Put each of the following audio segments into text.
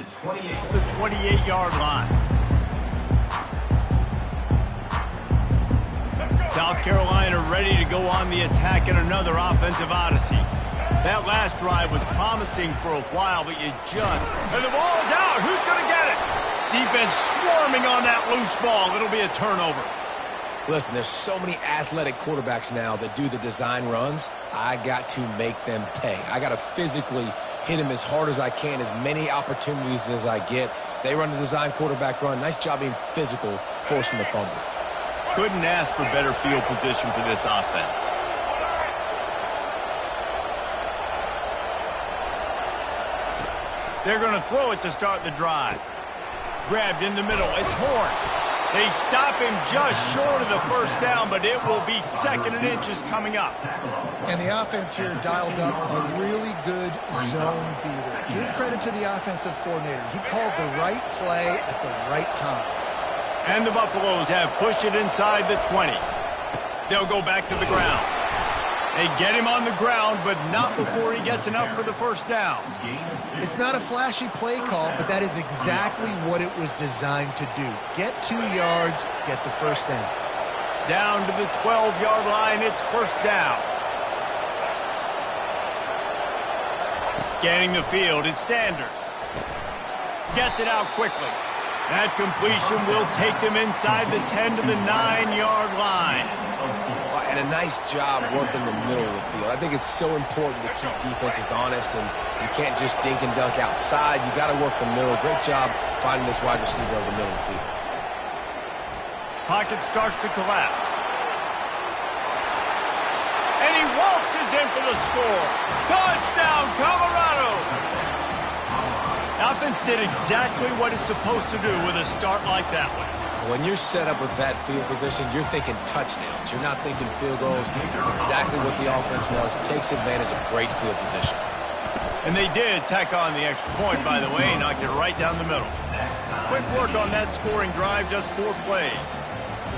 The 28-yard line. South Carolina ready to go on the attack in another offensive odyssey. That last drive was promising for a while, but you just... And the ball is out! Who's going to get it? Defense swarming on that loose ball. It'll be a turnover. Listen, there's so many athletic quarterbacks now that do the design runs. I got to make them pay. I got to physically hit them as hard as I can, as many opportunities as I get. They run the design quarterback run. Nice job being physical, forcing the fumble. Couldn't ask for better field position for this offense. They're going to throw it to start the drive. Grabbed in the middle. It's Horn. They stop him just short of the first down, but it will be 2nd and inches coming up. And the offense here dialed up a really good zone beater. Give credit to the offensive coordinator. He called the right play at the right time. And the Buffaloes have pushed it inside the 20. They'll go back to the ground. They get him on the ground, but not before he gets enough for the first down. It's not a flashy play call, but that is exactly what it was designed to do. Get 2 yards, get the first down. Down to the 12-yard line, it's first down. Scanning the field, it's Sanders. Gets it out quickly. That completion will take them inside the 10 to the 9-yard line. And a nice job working the middle of the field. I think it's so important to keep defenses honest, and you can't just dink and dunk outside. You got to work the middle. Great job finding this wide receiver over the middle of the field. Pocket starts to collapse. And he waltzes in for the score. Touchdown, Colorado! Offense did exactly what it's supposed to do with a start like that one. When you're set up with that field position, you're thinking touchdowns. You're not thinking field goals. It's exactly what the offense does. Takes advantage of great field position. And they did tack on the extra point, by the way, knocked it right down the middle. Quick work on that scoring drive, just 4 plays.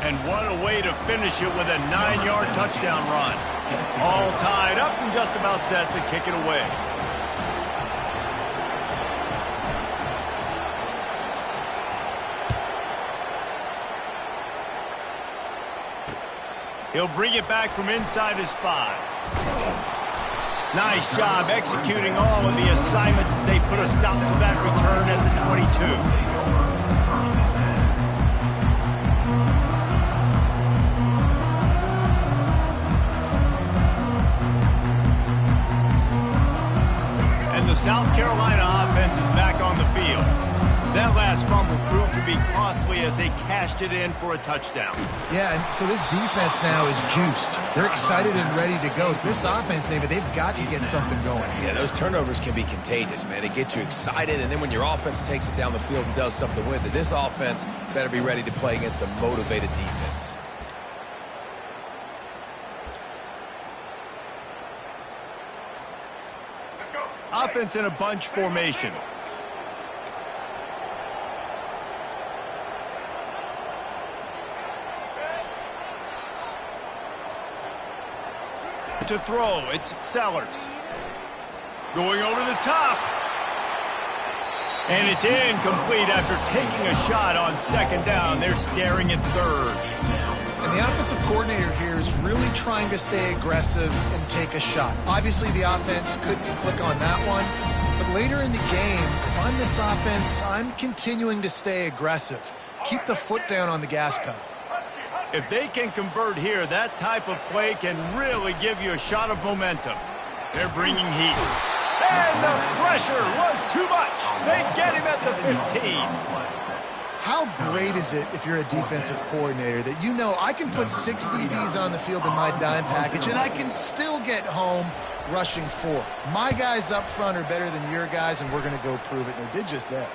And what a way to finish it with a 9-yard touchdown run. All tied up and just about set to kick it away. He'll bring it back from inside his 5. Nice job executing all of the assignments as they put a stop to that return at the 22. And the South Carolina offense is back on the field. That last fumble proved to be costly as they cashed it in for a touchdown. Yeah, and so this defense now is juiced. They're excited and ready to go. So this offense, David, they've got to get something going. Yeah, those turnovers can be contagious, man. It gets you excited, and then when your offense takes it down the field and does something with it, this offense better be ready to play against a motivated defense. Offense in a bunch formation. To throw, it's Sellers. Going over the top. And it's incomplete after taking a shot on 2nd down. They're staring at 3rd. And the offensive coordinator here is really trying to stay aggressive and take a shot. Obviously, the offense couldn't click on that one. But later in the game, on this offense, I'm continuing to stay aggressive. Keep the foot down on the gas pedal. If they can convert here, that type of play can really give you a shot of momentum. They're bringing heat. And the pressure was too much. They get him at the 15. How great is it if you're a defensive coordinator that you know I can put 6 DBs on the field in my dime package and I can still get home rushing 4. My guys up front are better than your guys, and we're going to go prove it. And they did just that.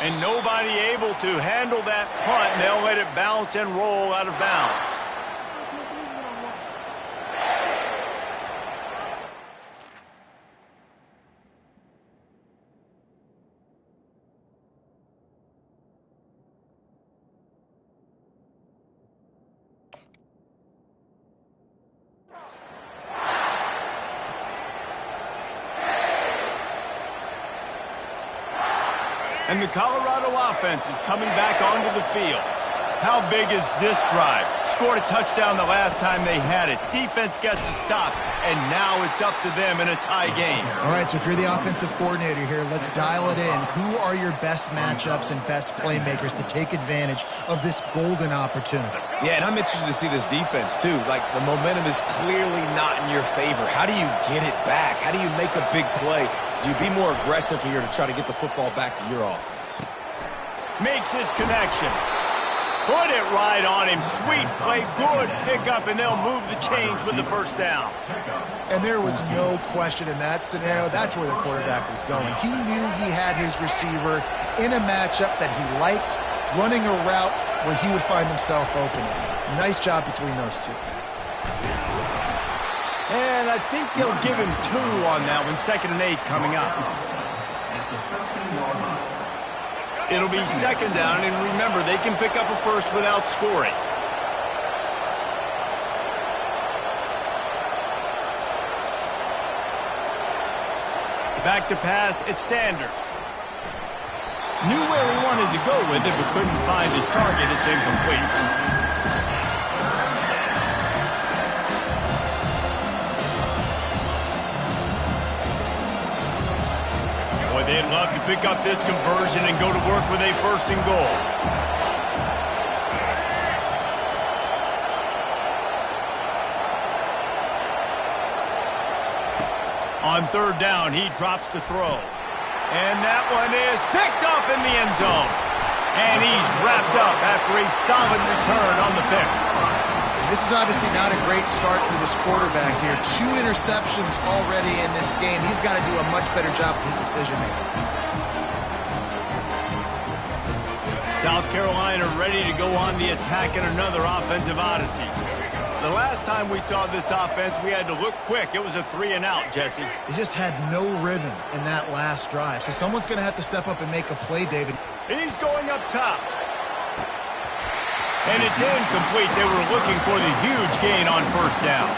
And nobody able to handle that punt, and they'll let it bounce and roll out of bounds. And the Colorado offense is coming back onto the field. How big is this drive? Scored a touchdown the last time they had it. Defense gets a stop, and now it's up to them in a tie game. All right, so if you're the offensive coordinator here, let's dial it in. Who are your best matchups and best playmakers to take advantage of this golden opportunity? Yeah, and I'm interested to see this defense, too. Like, the momentum is clearly not in your favor. How do you get it back? How do you make a big play? Do you be more aggressive here to try to get the football back to your offense? Makes his connection. Put it right on him. Sweet play, good pickup, and they'll move the chains with the first down. And there was no question in that scenario. That's where the quarterback was going. He knew he had his receiver in a matchup that he liked, running a route where he would find himself open. Nice job between those two. And I think they'll give him 2 on that one. 2nd and 8 coming up. It'll be 2nd down, and remember, they can pick up a first without scoring. Back to pass, it's Sanders. Knew where he wanted to go with it, but couldn't find his target. It's incomplete. They'd love to pick up this conversion and go to work with a 1st and goal. On 3rd down, he drops to throw. And that one is picked off in the end zone. And he's wrapped up after a solid return on the pick. This is obviously not a great start for this quarterback here. 2 interceptions already in this game. He's got to do a much better job with his decision-making. South Carolina ready to go on the attack in another offensive odyssey. The last time we saw this offense, we had to look quick. It was a 3-and-out, Jesse. They just had no rhythm in that last drive. So someone's going to have to step up and make a play, David. He's going up top. And it's incomplete. They were looking for the huge gain on 1st down.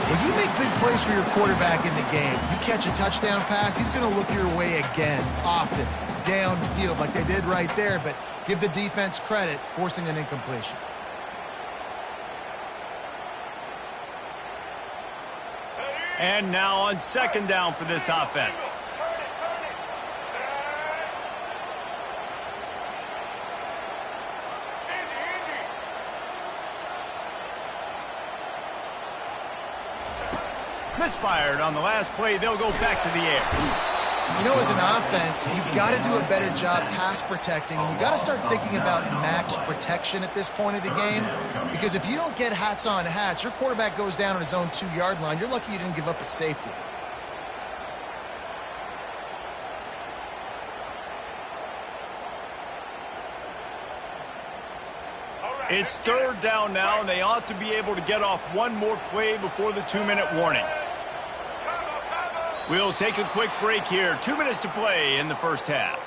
Well, you make big plays for your quarterback in the game. You catch a touchdown pass, he's going to look your way again, often, downfield, like they did right there. But give the defense credit, forcing an incompletion. And now on 2nd down for this offense. Misfired on the last play. They'll go back to the air. You know, as an offense, you've got to do a better job pass protecting, and you've got to start thinking about max protection at this point of the game, because if you don't get hats on hats, your quarterback goes down on his own 2-yard line. You're lucky you didn't give up a safety. It's 3rd down now, and they ought to be able to get off one more play before the 2-minute warning. We'll take a quick break here. 2 minutes to play in the 1st half.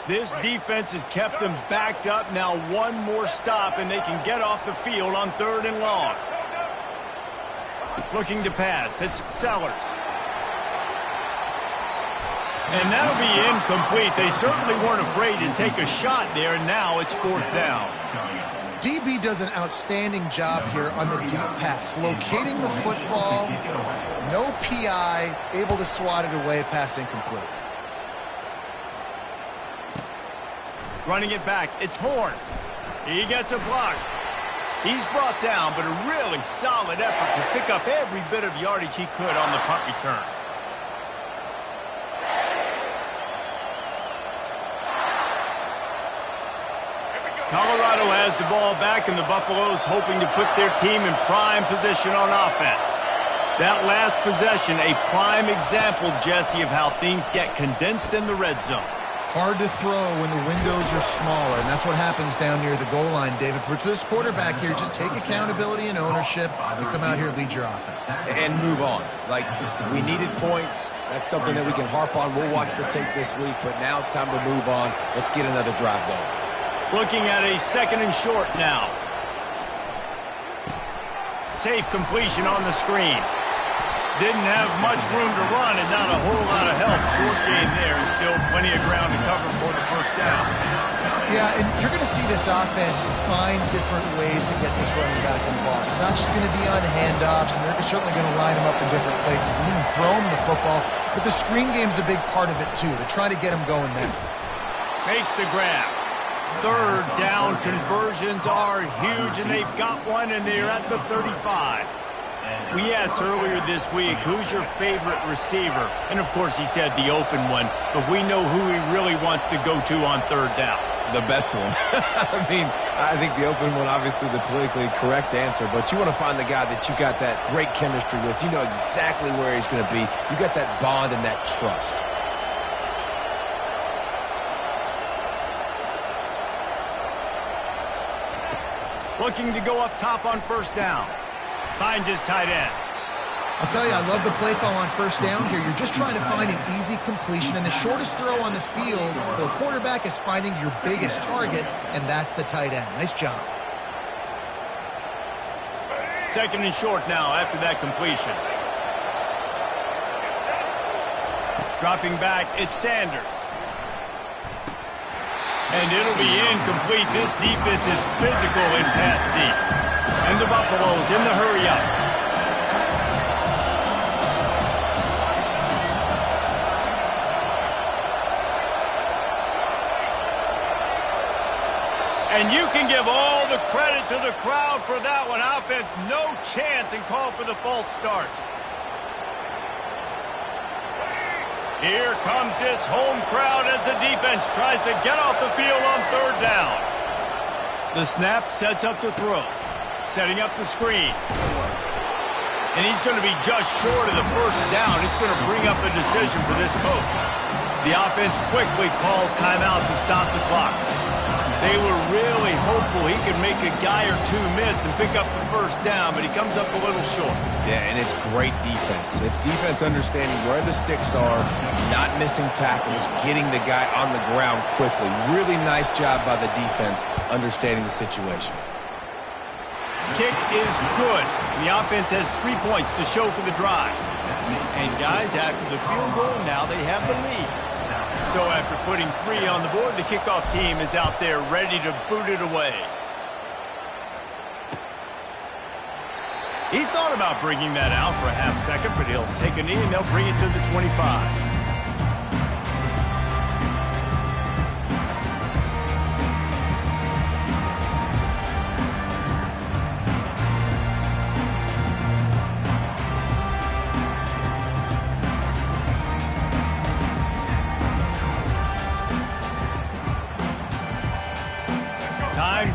This defense has kept them backed up. Now 1 more stop, and they can get off the field on 3rd and long. Looking to pass. It's Sellers. And that'll be incomplete. They certainly weren't afraid to take a shot there, and now it's 4th down. DB does an outstanding job here on the deep pass, locating the football, no PI, able to swat it away, pass incomplete. Running it back, it's Horn. He gets a block. He's brought down, but a really solid effort to pick up every bit of yardage he could on the punt return. Colorado has the ball back, and the Buffaloes hoping to put their team in prime position on offense. That last possession, a prime example, Jesse, of how things get condensed in the red zone. Hard to throw when the windows are smaller, and that's what happens down near the goal line, David. But for this quarterback here, just take accountability and ownership and come out here and lead your offense. And move on. Like, we needed points. That's something that we can harp on. We'll watch the tape this week, but now it's time to move on. Let's get another drive going. Looking at a 2nd and short now. Safe completion on the screen. Didn't have much room to run and not a whole lot of help. Short gain there and still plenty of ground to cover for the first down. Yeah, and you're going to see this offense find different ways to get this running back involved. It's not just going to be on handoffs, and they're certainly going to line him up in different places and even throw him the football. But the screen game's a big part of it, too. They're trying to get him going now. Makes the grab. 3rd down conversions are huge, and they've got one, and they're at the 35. We asked earlier this week, who's your favorite receiver? And, of course, he said the open one, but we know who he really wants to go to on 3rd down. The best one. I mean, I think the open one, obviously the politically correct answer, but you want to find the guy that you got that great chemistry with. You know exactly where he's going to be. You got that bond and that trust. Looking to go up top on 1st down. Finds his tight end. I'll tell you, I love the play call on 1st down here. You're just trying to find an easy completion, and the shortest throw on the field for the quarterback is finding your biggest target, and that's the tight end. Nice job. 2nd and short now after that completion. Dropping back, it's Sanders. And it'll be incomplete. This defense is physical in pass deep. And the Buffaloes in the hurry-up. And you can give all the credit to the crowd for that one. Offense, no chance, and call for the false start. Here comes this home crowd as the defense tries to get off the field on 3rd down. The snap sets up to throw. Setting up the screen. And he's going to be just short of the 1st down. It's going to bring up a decision for this coach. The offense quickly calls timeout to stop the clock. They were really hopeful he could make a guy or two miss and pick up the 1st down, but he comes up a little short. Yeah, and it's great defense. It's defense understanding where the sticks are, not missing tackles, getting the guy on the ground quickly. Really nice job by the defense understanding the situation. Kick is good. The offense has 3 points to show for the drive. And guys, after the field goal, now they have the lead. So after putting 3 on the board, the kickoff team is out there ready to boot it away. He thought about bringing that out for a half second, but he'll take a knee and they'll bring it to the 25.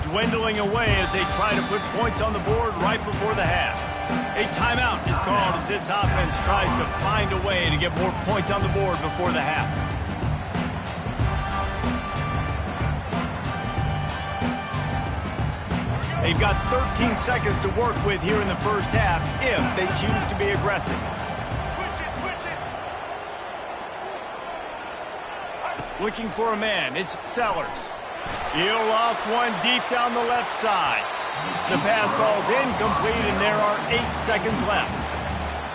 Dwindling away as they try to put points on the board right before the half. A timeout is called as this offense tries to find a way to get more points on the board before the half. They've got 13 seconds to work with here in the 1st half if they choose to be aggressive. Looking for a man, it's Sellers. He'll loft one deep down the left side. The pass falls incomplete, and there are 8 seconds left.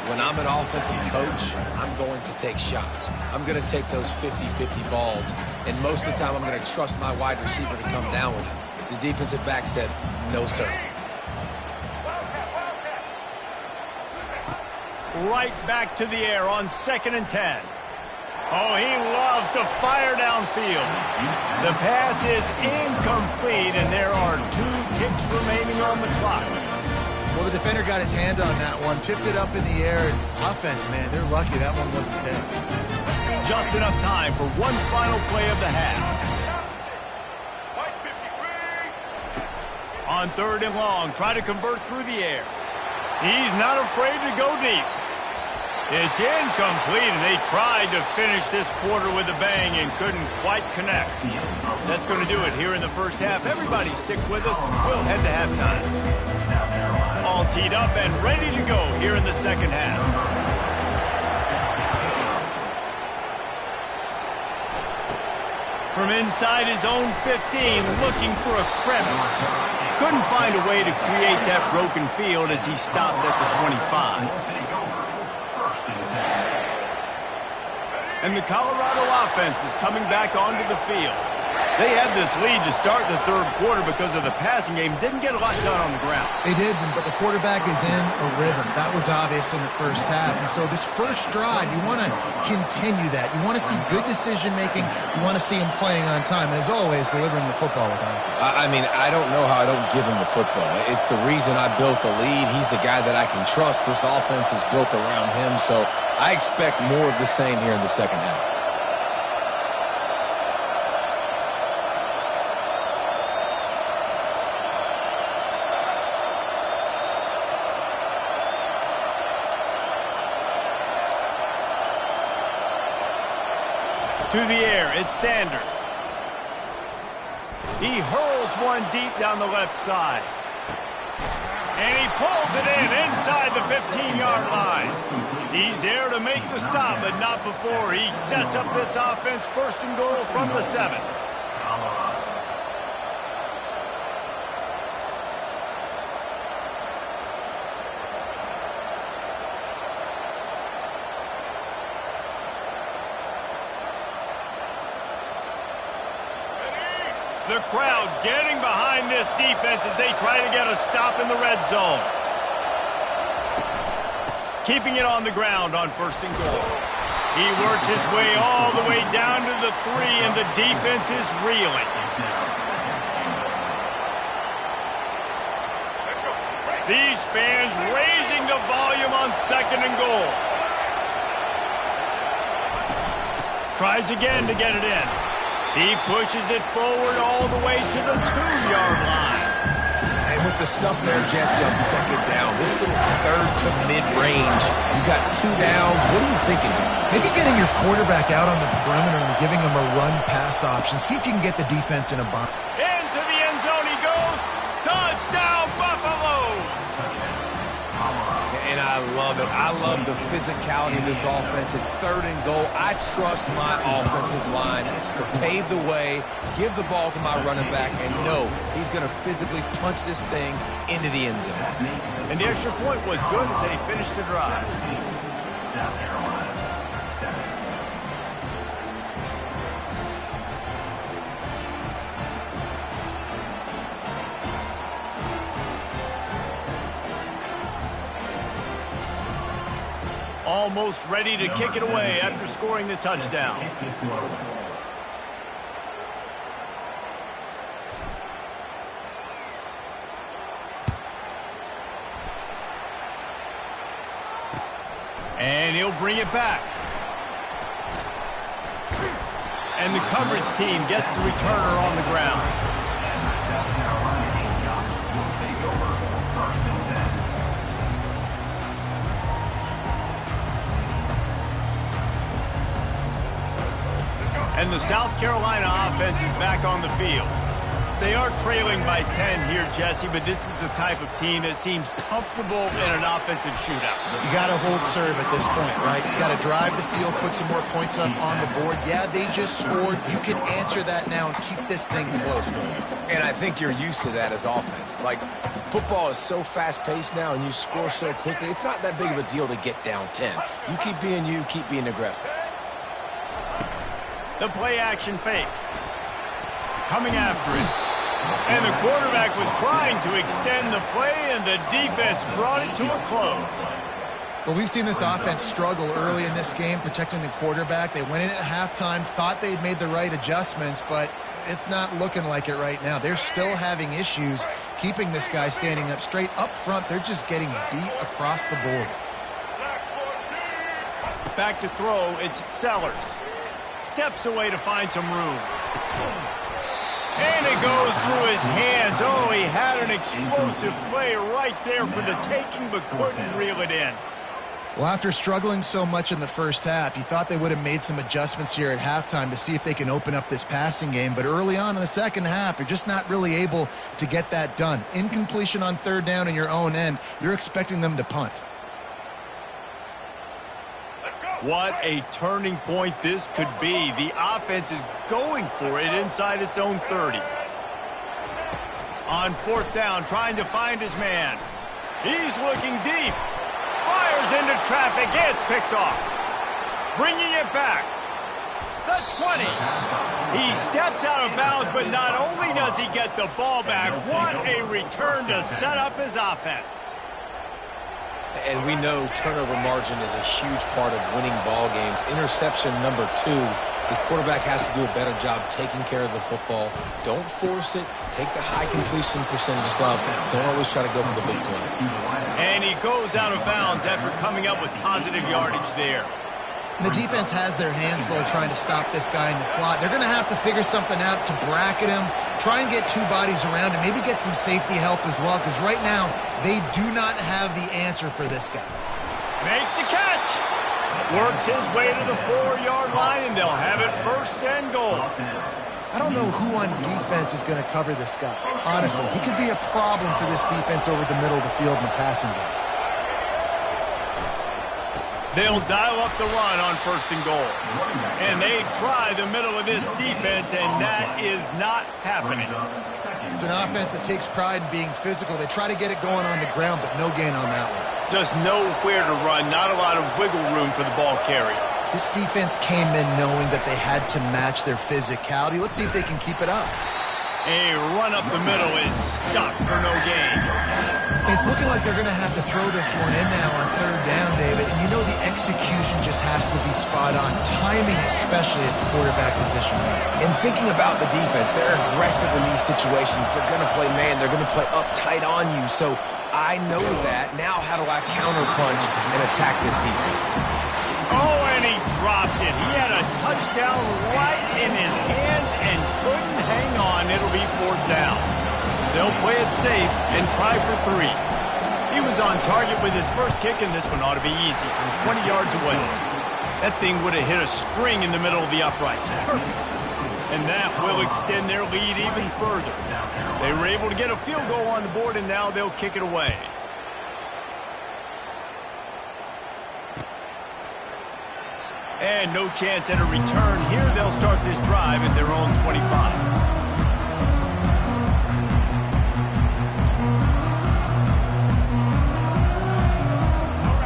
When I'm an offensive coach, I'm going to take shots. I'm going to take those 50-50 balls, and most of the time I'm going to trust my wide receiver to come down with it. The defensive back said, no, sir. Right back to the air on 2nd and 10. Oh, he loves to fire downfield. The pass is incomplete, and there are 2 ticks remaining on the clock. Well, the defender got his hand on that one, tipped it up in the air. Offense, man, they're lucky that one wasn't picked. Just enough time for one final play of the half. On 3rd and long, try to convert through the air. He's not afraid to go deep. It's incomplete, and they tried to finish this quarter with a bang and couldn't quite connect. That's going to do it here in the first half. Everybody stick with us. We'll head to halftime. All teed up and ready to go here in the second half. From inside his own 15, looking for a crevice. Couldn't find a way to create that broken field as he stopped at the 25. And the Colorado offense is coming back onto the field. They had this lead to start the third quarter because of the passing game. Didn't get a lot done on the ground. They did, but the quarterback is in a rhythm. That was obvious in the first half. And so this first drive, you want to continue that. You want to see good decision-making. You want to see him playing on time. And as always, delivering the football with accuracy. I mean, I don't know how I don't give him the football. It's the reason I built the lead. He's the guy that I can trust. This offense is built around him, so I expect more of the same here in the second half. To the air, it's Sanders. He hurls one deep down the left side. And he pulls it in inside the 15-yard line. He's there to make the stop, but not before he sets up this offense first and goal from the 7. The crowd getting behind this defense as they try to get a stop in the red zone. Keeping it on the ground on first and goal. He works his way all the way down to the 3, and the defense is reeling. These fans raising the volume on second and goal. Tries again to get it in. He pushes it forward all the way to the 2-yard line. And with the stuff there, Jesse, on second down, this little third to mid-range, you got 2 downs. What are you thinking here? Maybe getting your quarterback out on the perimeter and giving him a run-pass option. See if you can get the defense in a bind. Into the end zone he goes. Touchdown, Buffaloes! And I love it. I love the physicality of this offense. It's third and goal. I trust my offensive line to pave the way, give the ball to my running back, and know he's going to physically punch this thing into the end zone. And the extra point was good as they finished the drive. Almost ready to kick it away after scoring the touchdown. And he'll bring it back. And the coverage team gets the returner on the ground. And the South Carolina offense is back on the field. They are trailing by 10 here, Jesse, but this is the type of team that seems comfortable in an offensive shootout. You got to hold serve at this point, right? You got to drive the field, put some more points up on the board. Yeah, they just scored. You can answer that now and keep this thing close. And I think you're used to that as offense. Like, football is so fast-paced now and you score so quickly, it's not that big of a deal to get down 10. You keep being aggressive. The play-action fake. Coming after it. And the quarterback was trying to extend the play, and the defense brought it to a close. Well, we've seen this offense struggle early in this game, protecting the quarterback. They went in at halftime, thought they'd made the right adjustments, but it's not looking like it right now. They're still having issues keeping this guy standing up straight. Up front, they're just getting beat across the board. Back to throw, it's Sellers. Steps away to find some room. And it goes through his hands. Oh, he had an explosive play right there for the taking, but couldn't reel it in. Well, after struggling so much in the first half, you thought they would have made some adjustments here at halftime to see if they can open up this passing game. But early on in the second half, you're just not really able to get that done. Incompletion on third down in your own end, you're expecting them to punt. What a turning point this could be. The offense is going for it inside its own 30. On fourth down, trying to find his man. He's looking deep. Fires into traffic. It's picked off. Bringing it back. The 20. He steps out of bounds, but not only does he get the ball back, what a return to set up his offense. And we know turnover margin is a huge part of winning ball games. Interception number 2. His quarterback has to do a better job taking care of the football. Don't force it. Take the high completion percentage stuff. Don't always try to go for the big play. And he goes out of bounds after coming up with positive yardage there. The defense has their hands full trying to stop this guy in the slot. They're going to have to figure something out to bracket him, try and get 2 bodies around him, maybe get some safety help as well, because right now they do not have the answer for this guy. Makes the catch. Works his way to the 4-yard line, and they'll have it first and goal. I don't know who on defense is going to cover this guy. Honestly, he could be a problem for this defense over the middle of the field in the passing game. They'll dial up the run on first and goal. And they try the middle of this defense, and that is not happening. It's an offense that takes pride in being physical. They try to get it going on the ground, but no gain on that one. Just nowhere to run, not a lot of wiggle room for the ball carrier. This defense came in knowing that they had to match their physicality. Let's see if they can keep it up. A run up the middle is stuck for no gain. It's looking like they're going to have to throw this one in now on third down, David. And you know the execution just has to be spot on. Timing especially at the quarterback position. And thinking about the defense, they're aggressive in these situations. They're going to play man. They're going to play up tight on you. So I know that. Now how do I counterpunch and attack this defense? Oh, and he dropped it. He had a touchdown right in his hands and couldn't hang on. It'll be fourth down. They'll play it safe and try for 3. He was on target with his first kick, and this one ought to be easy from 20 yards away. That thing would have hit a string in the middle of the uprights. Perfect. And that will extend their lead even further. They were able to get a field goal on the board, and now they'll kick it away. And no chance at a return here. They'll start this drive at their own 25.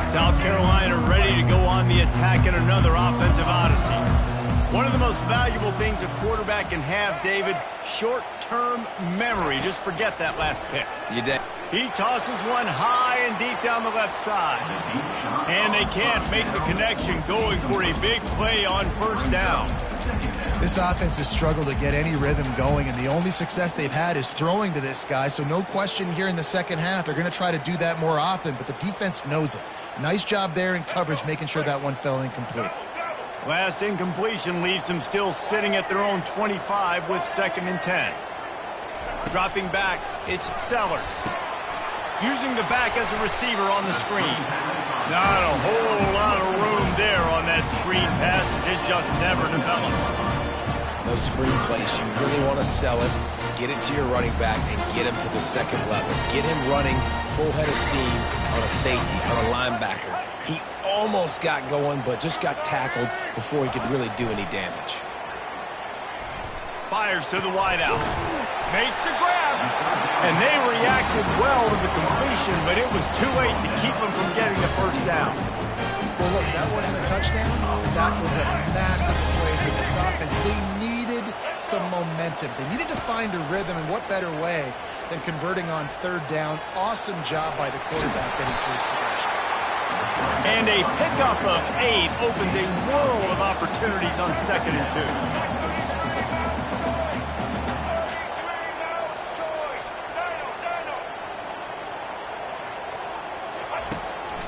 South Carolina ready to go on the attack in another offensive odyssey. One of the most valuable things a quarterback can have, David, short-term memory. Just forget that last pick. You did. He tosses one high and deep down the left side. And they can't make the connection, going for a big play on first down. This offense has struggled to get any rhythm going, and the only success they've had is throwing to this guy. So no question here in the second half, they're going to try to do that more often, but the defense knows it. Nice job there in coverage, making sure that one fell incomplete. Last incompletion leaves them still sitting at their own 25 with 2nd and 10. Dropping back, it's Sellers. Using the back as a receiver on the screen. Not a whole lot of room there on that screen passes. It just never developed. Those screen plays, you really want to sell it, get it to your running back, and get him to the second level. Get him running full head of steam on a safety, on a linebacker. He almost got going, but just got tackled before he could really do any damage. Fires to the wideout. Makes the grab. And they reacted well to the completion, but it was too late to keep them from getting the first down. Well, look, that wasn't a touchdown. That was a massive play for this offense. They needed some momentum. They needed to find a rhythm, and what better way than converting on third down. Awesome job by the quarterback getting through his progression. And a pickup of 8 opens a world of opportunities on 2nd and 2.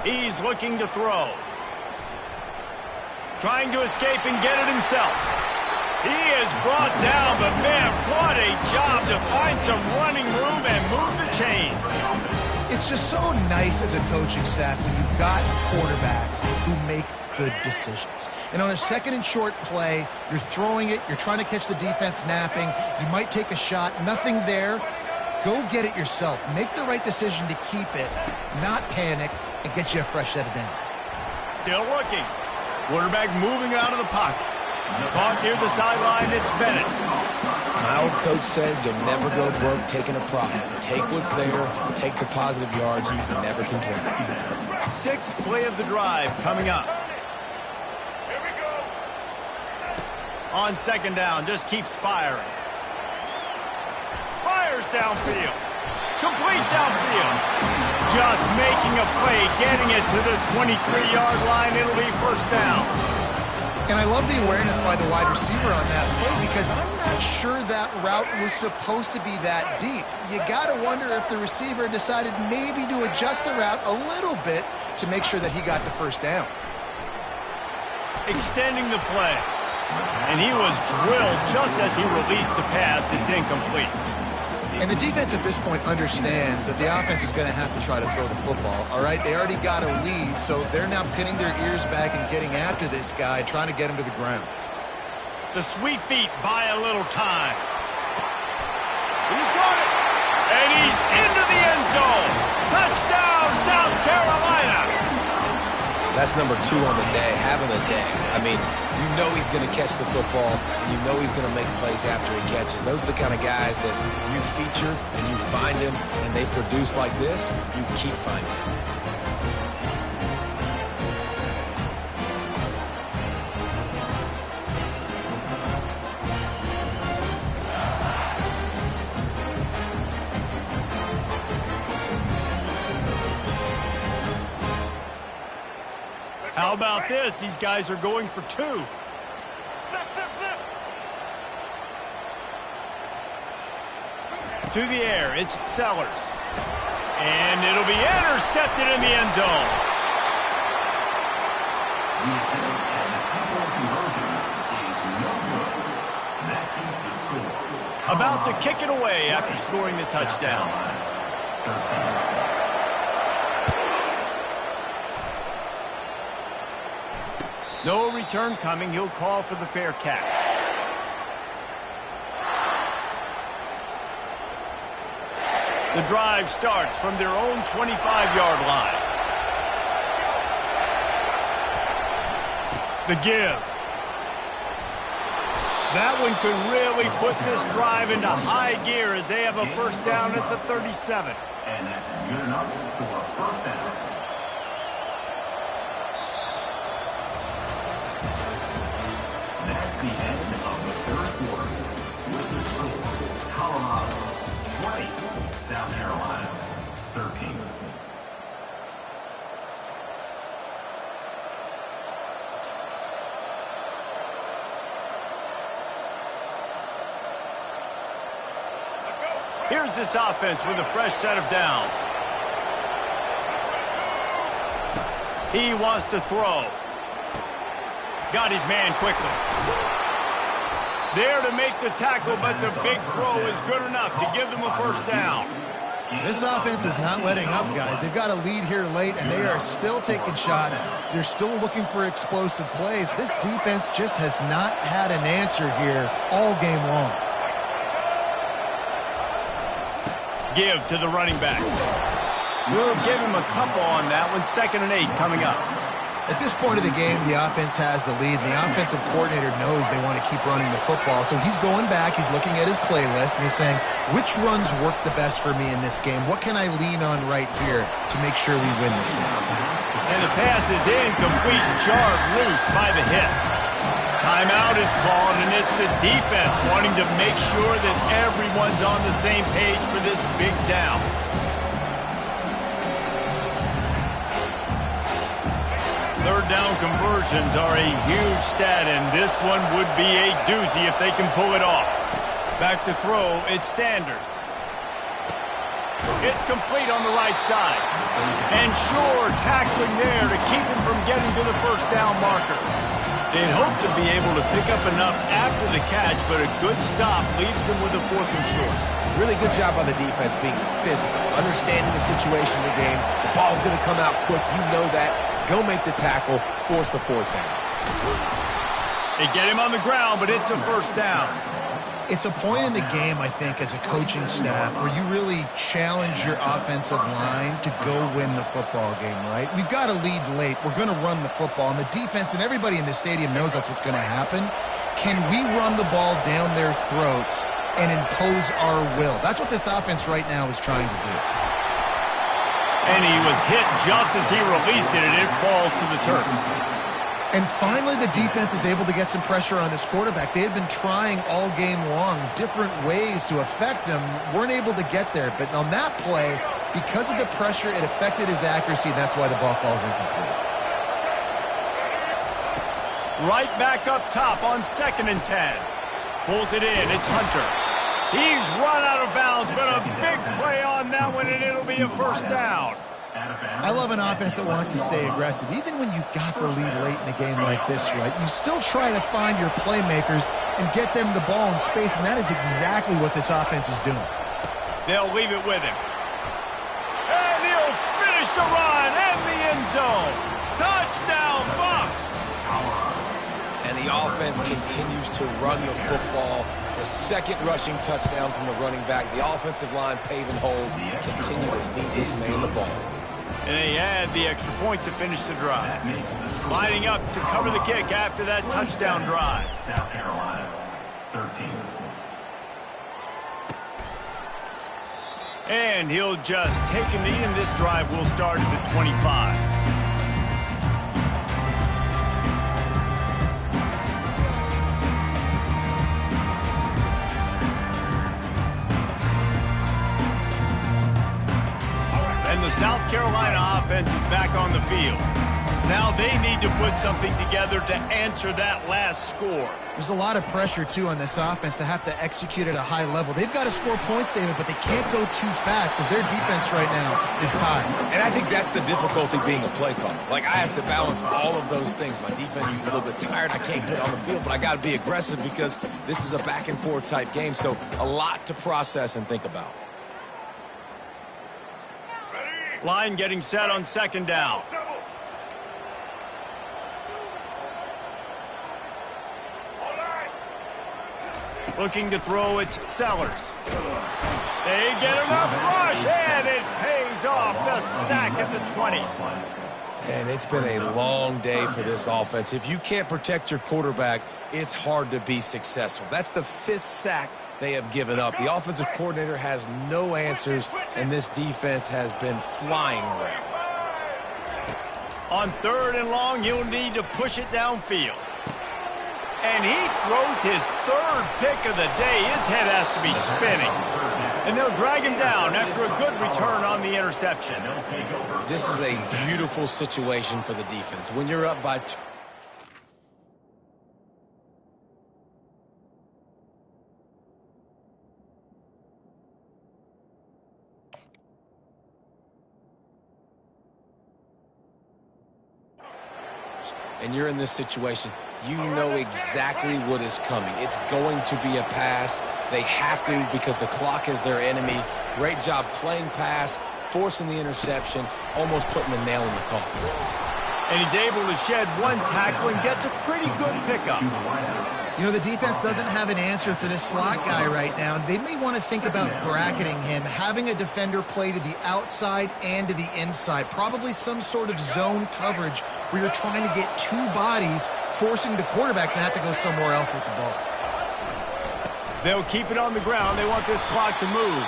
He's looking to throw. Trying to escape and get it himself. He is brought down, but man, what a job to find some running room and move the chains. It's just so nice as a coaching staff when you've got quarterbacks who make good decisions. And on a second and short play, you're throwing it, you're trying to catch the defense napping, you might take a shot, nothing there. Go get it yourself. Make the right decision to keep it, not panic, and get you a fresh set of downs. Still looking. Quarterback moving out of the pocket. Caught near the sideline, it's Bennett. My old coach said you'll never go broke taking a profit. Take what's there, take the positive yards, and never complain. Sixth play of the drive coming up. Here we go. On second down, just keeps firing. Fires downfield. Complete downfield. Just making a play, getting it to the 23-yard line. It'll be first down. And I love the awareness by the wide receiver on that play because I'm not sure that route was supposed to be that deep. You got to wonder if the receiver decided maybe to adjust the route a little bit to make sure that he got the first down. Extending the play. And he was drilled just as he released the pass. It's incomplete. And the defense at this point understands that the offense is going to have to try to throw the football, all right? They already got a lead, so they're now pinning their ears back and getting after this guy, trying to get him to the ground. The sweet feet buy a little time. He got it! And he's into the end zone! Touchdown, South Carolina! That's number 2 on the day, having a day. I mean, you know he's going to catch the football, and you know he's going to make plays after he catches. Those are the kind of guys that you feature and you find him, and they produce like this, you keep finding him. How about this? These guys are going for 2. Flip, flip, flip. To the air, it's Sellers. And it'll be intercepted in the end zone. About to kick it away after scoring the touchdown. No return coming. He'll call for the fair catch. The drive starts from their own 25-yard line. The give. That one could really put this drive into high gear as they have a first down at the 37. And that's good enough for a first down. That's the end of the third quarter. With the score, Colorado 20, South Carolina 13. Here's this offense with a fresh set of downs. He wants to throw. Got his man quickly. There to make the tackle, but the big throw is good enough to give them a first down. This offense is not letting up, guys. They've got a lead here late, and they are still taking shots. They're still looking for explosive plays. This defense just has not had an answer here all game long. Give to the running back. We'll give him a couple on that one. 2nd and 8 coming up. At this point of the game, the offense has the lead. The offensive coordinator knows they want to keep running the football. So he's going back, he's looking at his playlist, and he's saying, which runs work the best for me in this game? What can I lean on right here to make sure we win this one? And the pass is incomplete, jarred loose by the hit. Timeout is called, and it's the defense wanting to make sure that everyone's on the same page for this big down. Third down conversions are a huge stat, and this one would be a doozy if they can pull it off. Back to throw, it's Sanders. It's complete on the right side. And sure, tackling there to keep him from getting to the first down marker. They'd hope to be able to pick up enough after the catch, but a good stop leaves them with a 4th and short. Really good job by the defense being physical, understanding the situation of the game. The ball's going to come out quick. You know that. Go make the tackle, force the 4th down. They get him on the ground, but it's a 1st down. It's a point in the game, I think, as a coaching staff where you really challenge your offensive line to go win the football game, right? We've got to lead late. We're going to run the football. And the defense and everybody in the stadium knows that's what's going to happen. Can we run the ball down their throats and impose our will? That's what this offense right now is trying to do. And he was hit just as he released it, and it falls to the turf. And finally, the defense is able to get some pressure on this quarterback. They had been trying all game long different ways to affect him. Weren't able to get there. But on that play, because of the pressure, it affected his accuracy, and that's why the ball falls incomplete. Right back up top on 2nd and 10. Pulls it in. It's Hunter. He's run out of bounds, but a big play on that one, and it'll be a 1st down. I love an offense that wants to stay aggressive. Even when you've got the lead late in a game like this, right, you still try to find your playmakers and get them the ball in space, and that is exactly what this offense is doing. They'll leave it with him. And he'll finish the run and the end zone. Touchdown, Bucs! And the offense continues to run the football. The 2nd rushing touchdown from the running back. The offensive line paving holes. Continue to feed this man the ball. And they add the extra point to finish the drive. Lining up to cover the kick after that touchdown drive. South Carolina, 13. And he'll just take a knee, and this drive will start at the 25. And the South Carolina offense is back on the field. Now they need to put something together to answer that last score. There's a lot of pressure, too, on this offense to have to execute at a high level. They've got to score points, David, but they can't go too fast because their defense right now is tired. And I think that's the difficulty being a play caller. Like, I have to balance all of those things. My defense is a little bit tired. I can't get on the field, but I got to be aggressive because this is a back-and-forth type game. So a lot to process and think about. Line getting set on 2nd down. Looking to throw, it's Sellers. They get enough rush, and it pays off. The sack at the 20. And it's been a long day for this offense. If you can't protect your quarterback, it's hard to be successful. That's the 5th sack they have given up. The offensive coordinator has no answers, and this defense has been flying around. On 3rd and long, he'll need to push it downfield. And he throws his 3rd pick of the day. His head has to be spinning. And they'll drag him down after a good return on the interception. This is a beautiful situation for the defense. When you're up by 2. And you're in this situation, you know exactly what is coming. It's going to be a pass. They have to because the clock is their enemy. Great job playing pass, forcing the interception, almost putting the nail in the coffin. And he's able to shed one tackle and gets a pretty good pickup. You know, the defense doesn't have an answer for this slot guy right now. They may want to think about bracketing him, having a defender play to the outside and to the inside. Probably some sort of zone coverage where you're trying to get 2 bodies, forcing the quarterback to have to go somewhere else with the ball. They'll keep it on the ground. They want this clock to move.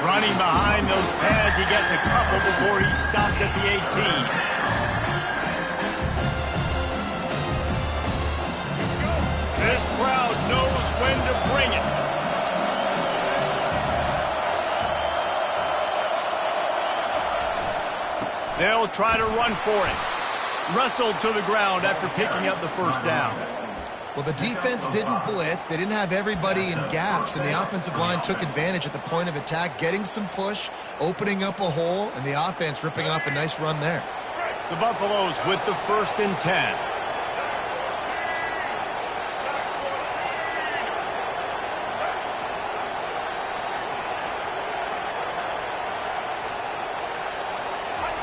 Running behind those pads, he gets a couple before he's stopped at the 18. This crowd knows when to bring it. They'll try to run for it. Wrestled to the ground after picking up the 1st down. Well, the defense didn't blitz. They didn't have everybody in gaps, and the offensive line took advantage at the point of attack, getting some push, opening up a hole, and the offense ripping off a nice run there. The Buffaloes with the 1st and 10.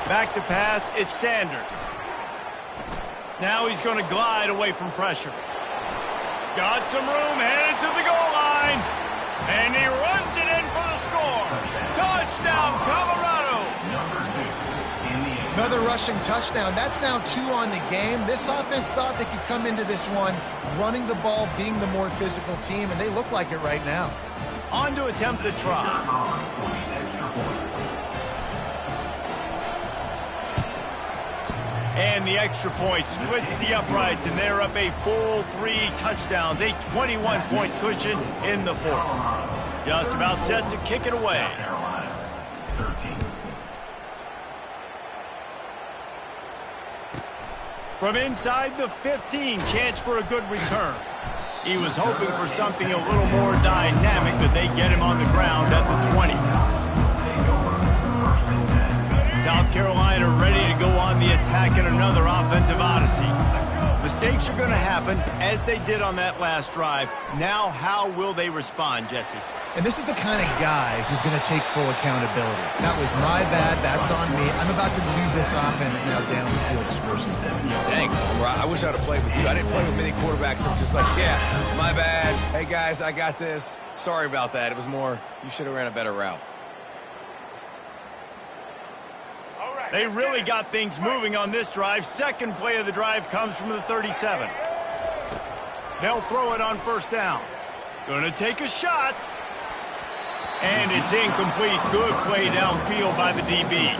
Back to pass, it's Sanders. Now he's going to glide away from pressure. Got some room, headed to the goal line. And he runs it in for the score. Touchdown, Colorado. Another rushing touchdown. That's now 2 on the game. This offense thought they could come into this one running the ball, being the more physical team, and they look like it right now. On to attempt the try. And the extra point splits the uprights, and they're up a full 3 touchdowns, a 21-point cushion in the fourth. Just about set to kick it away. From inside the 15, chance for a good return. He was hoping for something a little more dynamic, but they get him on the ground at the 20. South Carolina ready to go on the attack in another offensive odyssey. Mistakes are going to happen, as they did on that last drive. Now, how will they respond, Jesse? And this is the kind of guy who's going to take full accountability. That was my bad. That's on me. I'm about to lead this offense now down the field to score some points. Dang, I wish I would have played with you. I didn't play with many quarterbacks that were just like, yeah, my bad. Hey, guys, I got this. Sorry about that. It was more, you should have ran a better route. They really got things moving on this drive. Second play of the drive comes from the 37. They'll throw it on first down. Gonna take a shot. And it's incomplete. Good play downfield by the DB.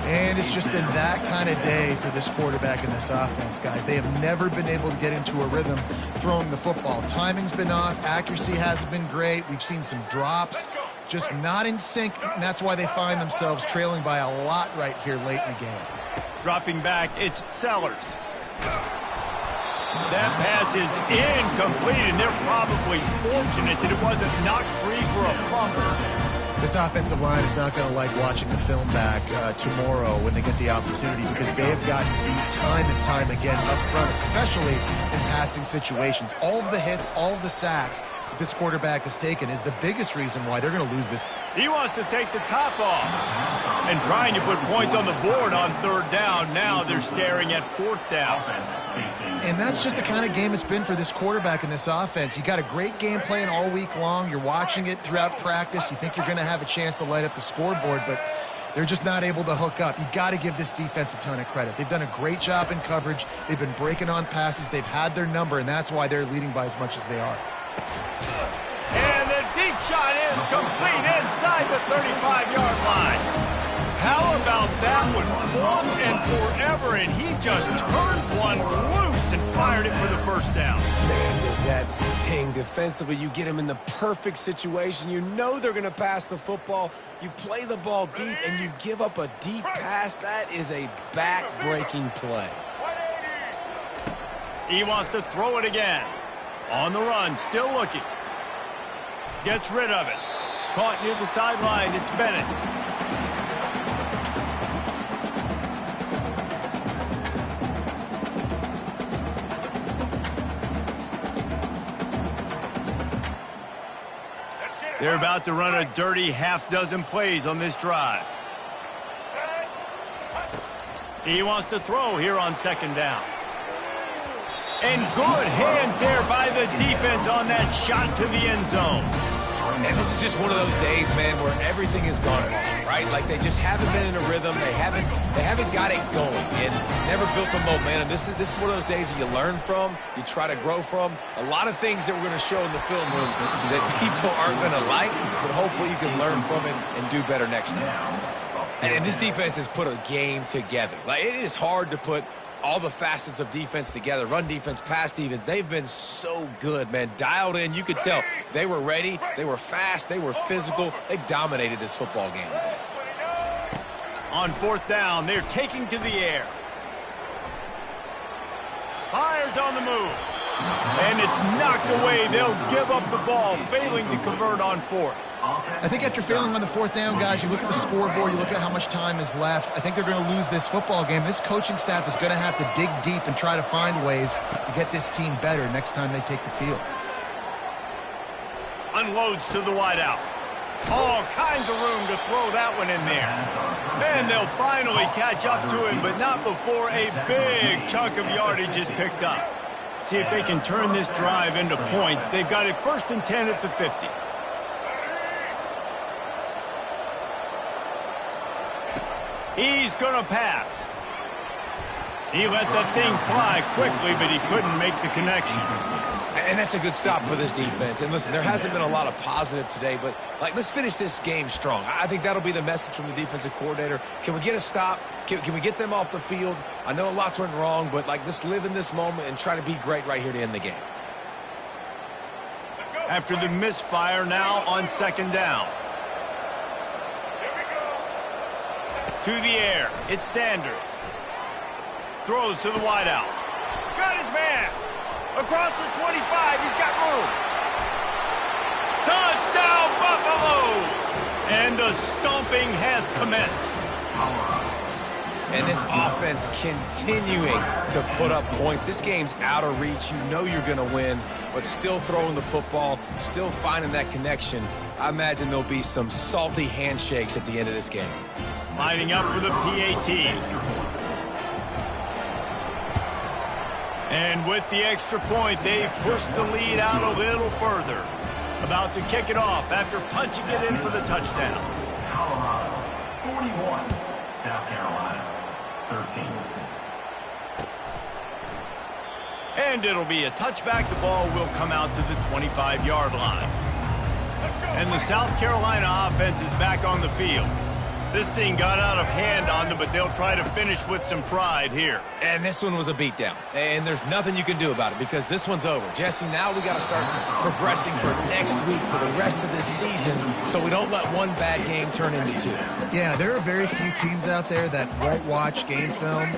And it's just been that kind of day for this quarterback in this offense, guys. They have never been able to get into a rhythm throwing the football. Timing's been off. Accuracy hasn't been great. We've seen some drops. Just not in sync, and that's why they find themselves trailing by a lot right here late in the game. Dropping back, it's Sellers. That pass is incomplete, and they're probably fortunate that it wasn't knocked free for a fumble. This offensive line is not going to like watching the film back tomorrow when they get the opportunity, because they have gotten beat time and time again up front, especially in passing situations. All of the hits, all of the sacks that this quarterback has taken is the biggest reason why they're going to lose this. He wants to take the top off and trying to put points on the board on third down. Now they're staring at fourth down. And that's just the kind of game it's been for this quarterback in this offense. You got a great game plan all week long. You're watching it throughout practice. You think you're going to have a chance to light up the scoreboard, but they're just not able to hook up. You got to give this defense a ton of credit. They've done a great job in coverage. They've been breaking on passes. They've had their number, and that's why they're leading by as much as they are. And the deep shot is complete inside the 35-yard line. How about that one? Fourth and forever, and he just turned one loose and fired it for the first down. Man, does that sting defensively. You get him in the perfect situation. You know they're going to pass the football. You play the ball deep, and you give up a deep pass. That is a back-breaking play. He wants to throw it again. On the run, still looking. Gets rid of it. Caught near the sideline. It's Bennett. They're about to run a dirty half-dozen plays on this drive. He wants to throw here on second down. And good hands there by the defense on that shot to the end zone. And this is just one of those days, man, where everything has gone wrong, right? Like they just haven't been in a rhythm. They haven't got it going and never built the momentum. This is one of those days that you learn from, you try to grow from. A lot of things that we're going to show in the film room that people aren't going to like, but hopefully you can learn from it and do better next time. And this defense has put a game together. Like it is hard to put all the facets of defense together. Run defense, pass defense. They've been so good, man. Dialed in. You could tell they were ready. They were fast. They were physical. They dominated this football game today. On fourth down, they're taking to the air. Fires on the move. And it's knocked away. They'll give up the ball, failing to convert on fourth. I think after failing on the fourth down, guys, you look at the scoreboard, you look at how much time is left. I think they're going to lose this football game. This coaching staff is going to have to dig deep and try to find ways to get this team better next time they take the field. Unloads to the wideout. All kinds of room to throw that one in there. And they'll finally catch up to him, but not before a big chunk of yardage is picked up. See if they can turn this drive into points. They've got it 1st and 10 at the 50. He's going to pass. He let that thing fly quickly, but he couldn't make the connection. And that's a good stop for this defense. And listen, there hasn't been a lot of positive today, but let's finish this game strong. I think that'll be the message from the defensive coordinator. Can we get a stop? Can we get them off the field? I know lots went wrong, but let's live in this moment and try to be great right here to end the game. After the misfire, now on 2nd down. To the air, it's Sanders. Throws to the wideout. Got his man. Across the 25, he's got room. Touchdown, Buffaloes! And the stomping has commenced. And this offense continuing to put up points. This game's out of reach. You know you're going to win, but still throwing the football, still finding that connection. I imagine there'll be some salty handshakes at the end of this game. Lining up for the PAT. And with the extra point, they've pushed the lead out a little further. About to kick it off after punching it in for the touchdown. Colorado, 41. South Carolina, 13. And it'll be a touchback. The ball will come out to the 25-yard line. And the South Carolina offense is back on the field. This thing got out of hand on them, but they'll try to finish with some pride here. And this one was a beatdown. And there's nothing you can do about it because this one's over. Jesse, now we got to start progressing for next week for the rest of this season so we don't let one bad game turn into two. Yeah, there are very few teams out there that won't watch game film,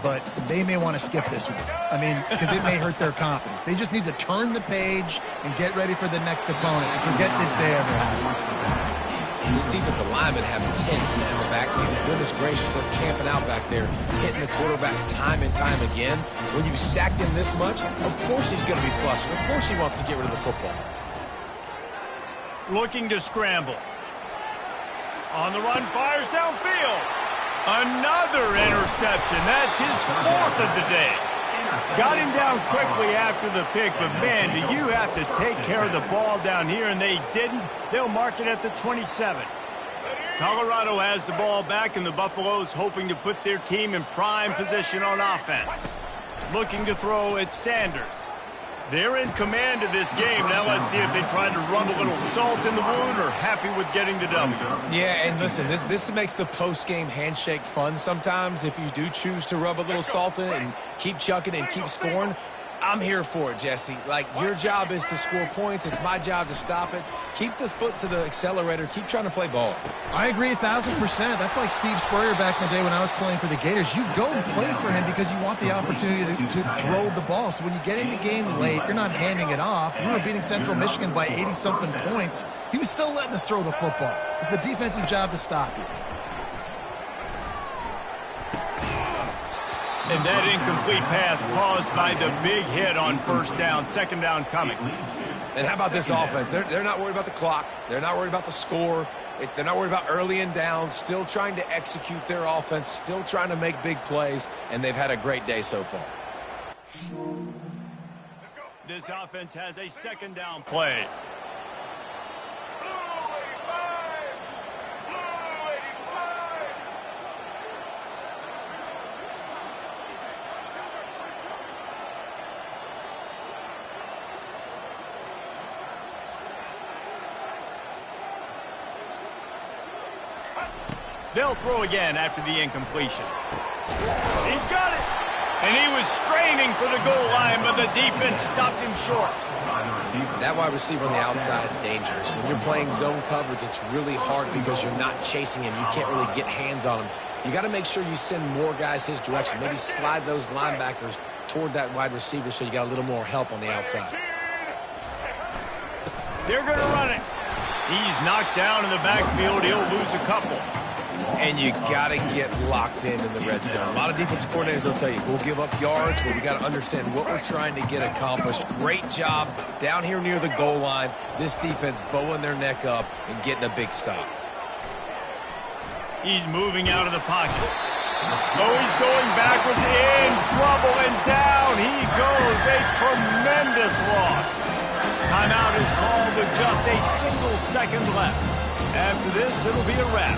but they may want to skip this one. I mean, because it may hurt their confidence. They just need to turn the page and get ready for the next opponent and forget this day ever happened. This defensive lineman have tense in the backfield. Goodness gracious, they're camping out back there, hitting the quarterback time and time again. When you've sacked him this much, of course he's going to be flustered. Of course he wants to get rid of the football. Looking to scramble. On the run, fires downfield. Another interception. That's his 4th of the day. Got him down quickly after the pick, but man, do you have to take care of the ball down here, and they didn't. They'll mark it at the 27. Colorado has the ball back, and the Buffaloes hoping to put their team in prime position on offense. Looking to throw at Sanders. They're in command of this game. Now let's see if they try to rub a little salt in the wound or happy with getting the W. Yeah, and listen, this makes the post-game handshake fun sometimes. If you do choose to rub a little salt in it and keep chucking and keep scoring, I'm here for it, Jesse. Your job is to score points. It's my job to stop it. Keep the foot to the accelerator. Keep trying to play ball. I agree 1,000%. That's like Steve Spurrier back in the day when I was playing for the Gators. You go and play for him because you want the opportunity to throw the ball. So when you get in the game late, you're not handing it off. We were beating Central Michigan by 80-something points. He was still letting us throw the football. It's the defense's job to stop you. And that incomplete pass caused by the big hit on 1st down, 2nd down coming. And how about this offense? They're not worried about the clock. They're not worried about the score. They're not worried about early and down. Still trying to execute their offense. Still trying to make big plays. And they've had a great day so far. This offense has a 2nd down play. They'll throw again after the incompletion. He's got it. And he was straining for the goal line, but the defense stopped him short. That wide receiver on the outside is dangerous. When you're playing zone coverage, it's really hard because you're not chasing him. You can't really get hands on him. You got to make sure you send more guys his direction. Maybe slide those linebackers toward that wide receiver so you got a little more help on the outside. They're going to run it. He's knocked down in the backfield. He'll lose a couple. And you got to get locked in the red zone. A lot of defensive coordinators will tell you, we'll give up yards, but we got to understand what we're trying to get accomplished. Great job down here near the goal line. This defense bowing their neck up and getting a big stop. He's moving out of the pocket. Oh, he's going backwards, in trouble, and down he goes. A tremendous loss. Timeout is called with just a single second left. After this, it'll be a wrap.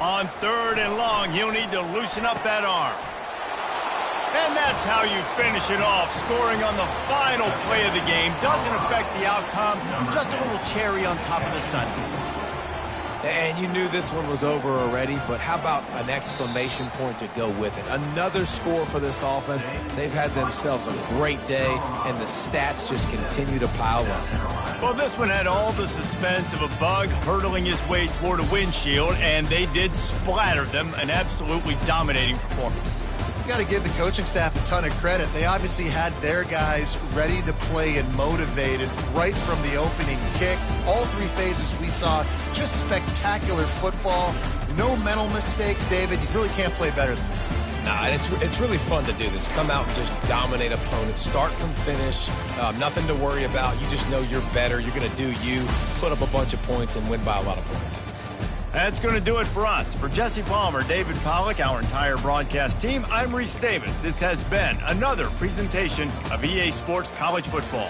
On 3rd and long, he'll need to loosen up that arm. And that's how you finish it off. Scoring on the final play of the game doesn't affect the outcome. Just a little cherry on top of the sundae. And you knew this one was over already, but how about an exclamation point to go with it? Another score for this offense. They've had themselves a great day, and the stats just continue to pile up. Well, this one had all the suspense of a bug hurtling his way toward a windshield, and they did splatter them. An absolutely dominating performance. You got to give the coaching staff a ton of credit. They obviously had their guys ready to play and motivated right from the opening kick. All 3 phases we saw just spectacular football. No mental mistakes, David. You really can't play better than that. Nah, it's really fun to do this. Come out and just dominate opponents. Start from finish. Nothing to worry about. You just know you're better. You're going to do you, put up a bunch of points, and win by a lot of points. That's going to do it for us. For Jesse Palmer, David Pollack, our entire broadcast team, I'm Reese Davis. This has been another presentation of EA Sports College Football.